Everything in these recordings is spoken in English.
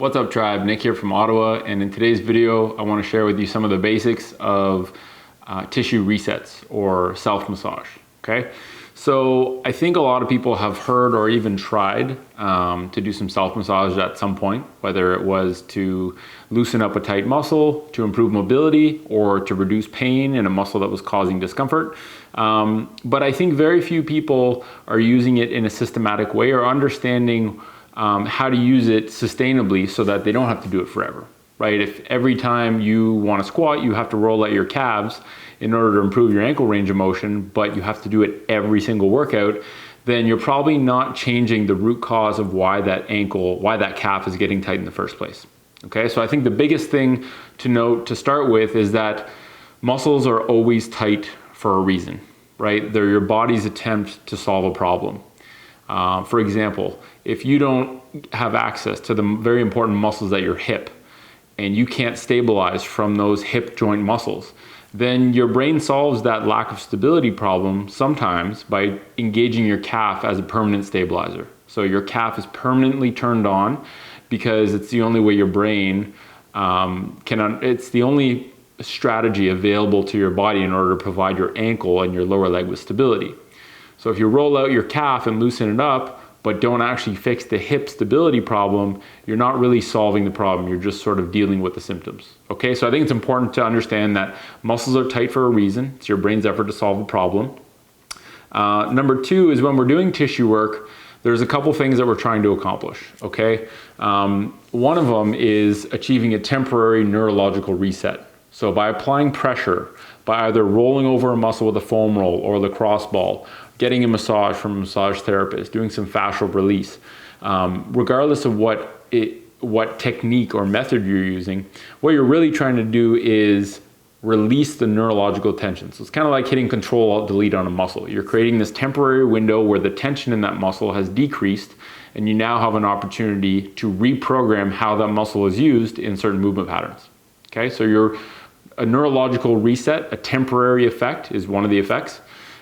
What's up, tribe? Nick here from Ottawa, and in today's video I want to share with you some of the basics of tissue resets or self-massage. Okay, so I think a lot of people have heard or even tried to do some self-massage at some point, whether it was to loosen up a tight muscle, to improve mobility, or to reduce pain in a muscle that was causing discomfort. But I think very few people are using it in a systematic way or understanding how to use it sustainably so that they don't have to do it forever, right? If every time you want to squat, you have to roll out your calves in order to improve your ankle range of motion, but you have to do it every single workout, then you're probably not changing the root cause of why that calf is getting tight in the first place. Okay, so I think the biggest thing to note to start with is that muscles are always tight for a reason, right? They're your body's attempt to solve a problem. For example, if you don't have access to the very important muscles at your hip and you can't stabilize from those hip joint muscles, then your brain solves that lack of stability problem sometimes by engaging your calf as a permanent stabilizer. So your calf is permanently turned on because it's the only way your brain it's the only strategy available to your body in order to provide your ankle and your lower leg with stability. So if you roll out your calf and loosen it up, but don't actually fix the hip stability problem, you're not really solving the problem. You're just sort of dealing with the symptoms. Okay, so I think it's important to understand that muscles are tight for a reason. It's your brain's effort to solve a problem. Number two is when we're doing tissue work, there's a couple things that we're trying to accomplish, okay? One of them is achieving a temporary neurological reset. So by applying pressure, by either rolling over a muscle with a foam roll or lacrosse ball, getting a massage from a massage therapist, doing some fascial release, regardless of what technique or method you're using, what you're really trying to do is release the neurological tension. So it's kind of like hitting Control-Alt-Delete on a muscle. You're creating this temporary window where the tension in that muscle has decreased, and you now have an opportunity to reprogram how that muscle is used in certain movement patterns. Okay, so a neurological reset, a temporary effect, is one of the effects.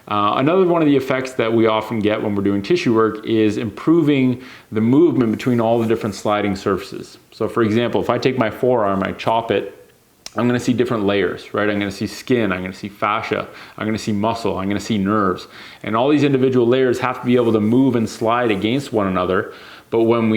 Another one of the effects that we often get when we're doing tissue work is improving the movement between all the different sliding surfaces. So for example, if I take my forearm, I chop it, I'm going to see different layers, right? I'm going to see skin, I'm going to see fascia, I'm going to see muscle, I'm going to see nerves. And all these individual layers have to be able to move and slide against one another. But when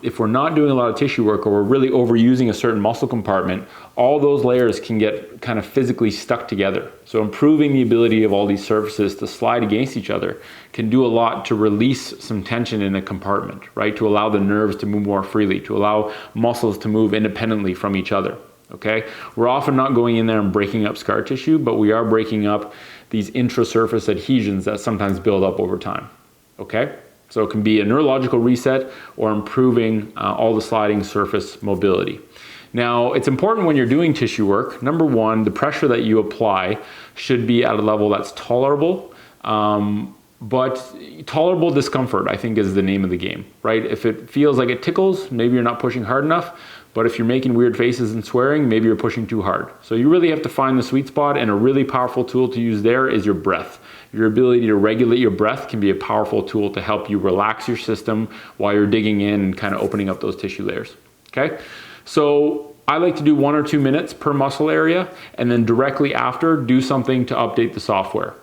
if we're not doing a lot of tissue work or we're really overusing a certain muscle compartment, all those layers can get kind of physically stuck together. So improving the ability of all these surfaces to slide against each other can do a lot to release some tension in a compartment, right? To allow the nerves to move more freely, to allow muscles to move independently from each other, okay? We're often not going in there and breaking up scar tissue, but we are breaking up these intrasurface adhesions that sometimes build up over time, okay? So it can be a neurological reset or improving all the sliding surface mobility. Now, it's important when you're doing tissue work, number one, the pressure that you apply should be at a level that's tolerable, but tolerable discomfort, I think, is the name of the game, right? If it feels like it tickles, maybe you're not pushing hard enough, but if you're making weird faces and swearing, maybe you're pushing too hard. So you really have to find the sweet spot, and a really powerful tool to use there is your breath. Your ability to regulate your breath can be a powerful tool to help you relax your system while you're digging in and kind of opening up those tissue layers, okay? So I like to do 1 or 2 minutes per muscle area, and then directly after, do something to update the software.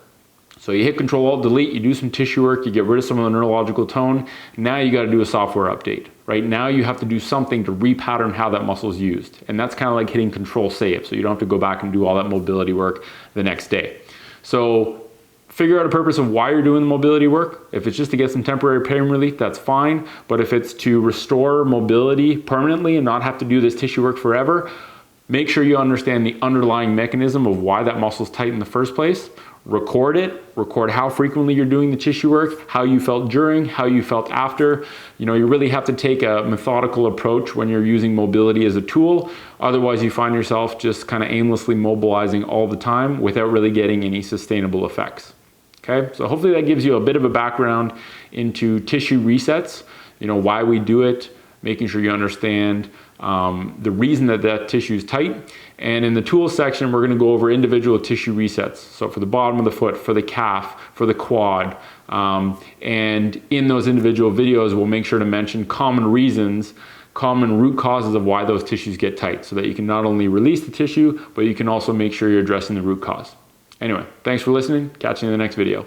So you hit Control-Alt-Delete, you do some tissue work, you get rid of some of the neurological tone, now you gotta do a software update, right? Now you have to do something to repattern how that muscle is used. And that's kind of like hitting Control-Save, so you don't have to go back and do all that mobility work the next day. So figure out a purpose of why you're doing the mobility work. If it's just to get some temporary pain relief, that's fine. But if it's to restore mobility permanently and not have to do this tissue work forever, make sure you understand the underlying mechanism of why that muscle's tight in the first place. Record it, record how frequently you're doing the tissue work, how you felt during, how you felt after. You know, you really have to take a methodical approach when you're using mobility as a tool. Otherwise, you find yourself just kind of aimlessly mobilizing all the time without really getting any sustainable effects. Okay, so hopefully that gives you a bit of a background into tissue resets, you know, why we do it, making sure you understand the reason that that tissue is tight. And in the tools section, we're gonna go over individual tissue resets. So for the bottom of the foot, for the calf, for the quad. And in those individual videos, we'll make sure to mention common reasons common root causes of why those tissues get tight so that you can not only release the tissue, but you can also make sure you're addressing the root cause. Anyway, thanks for listening. Catch you in the next video.